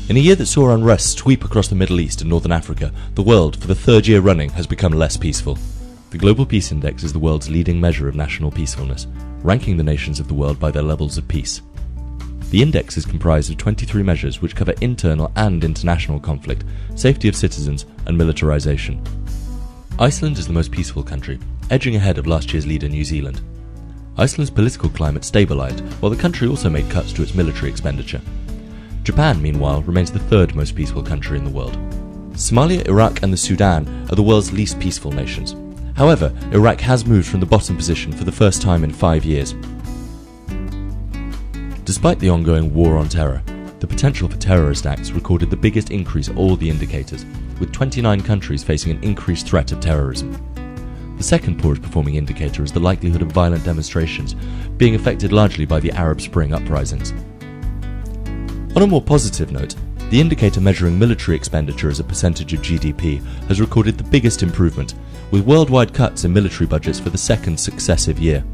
In a year that saw unrest sweep across the Middle East and Northern Africa, the world, for the third year running, has become less peaceful. The Global Peace Index is the world's leading measure of national peacefulness, ranking the nations of the world by their levels of peace. The index is comprised of 23 measures which cover internal and international conflict, safety of citizens, and militarization. Iceland is the most peaceful country, edging ahead of last year's leader New Zealand. Iceland's political climate stabilized, while the country also made cuts to its military expenditure. Japan, meanwhile, remains the third most peaceful country in the world. Somalia, Iraq, and the Sudan are the world's least peaceful nations. However, Iraq has moved from the bottom position for the first time in 5 years. Despite the ongoing war on terror, the potential for terrorist acts recorded the biggest increase of all the indicators, with 29 countries facing an increased threat of terrorism. The second poorest performing indicator is the likelihood of violent demonstrations, being affected largely by the Arab Spring uprisings. On a more positive note, the indicator measuring military expenditure as a percentage of GDP has recorded the biggest improvement, with worldwide cuts in military budgets for the second successive year.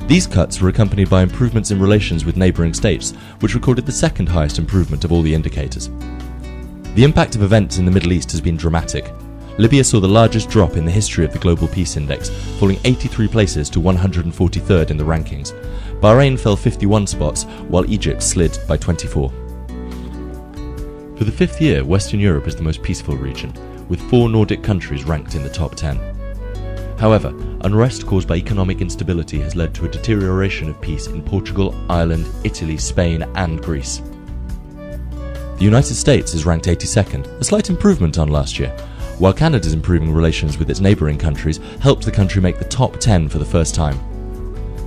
These cuts were accompanied by improvements in relations with neighbouring states, which recorded the second highest improvement of all the indicators. The impact of events in the Middle East has been dramatic. Libya saw the largest drop in the history of the Global Peace Index, falling 83 places to 143rd in the rankings. Bahrain fell 51 spots, while Egypt slid by 24. For the fifth year, Western Europe is the most peaceful region, with 4 Nordic countries ranked in the top 10. However, unrest caused by economic instability has led to a deterioration of peace in Portugal, Ireland, Italy, Spain, and Greece. The United States is ranked 82nd, a slight improvement on last year, while Canada's improving relations with its neighbouring countries helped the country make the top 10 for the first time.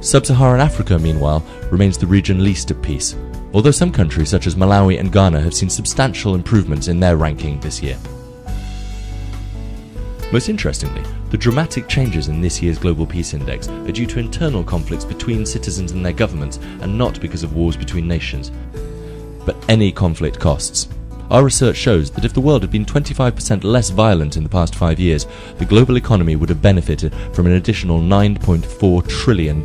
Sub-Saharan Africa, meanwhile, remains the region least at peace, although some countries such as Malawi and Ghana have seen substantial improvements in their ranking this year. Most interestingly, the dramatic changes in this year's Global Peace Index are due to internal conflicts between citizens and their governments, and not because of wars between nations. But any conflict costs. Our research shows that if the world had been 25% less violent in the past 5 years, the global economy would have benefited from an additional $9.4 trillion.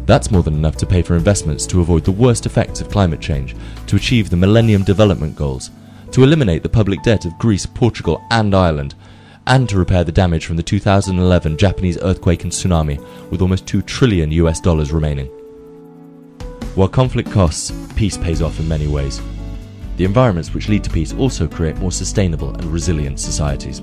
That's more than enough to pay for investments to avoid the worst effects of climate change, to achieve the Millennium Development Goals, to eliminate the public debt of Greece, Portugal, and Ireland, and to repair the damage from the 2011 Japanese earthquake and tsunami, with almost $2 trillion remaining. While conflict costs, peace pays off in many ways. The environments which lead to peace also create more sustainable and resilient societies.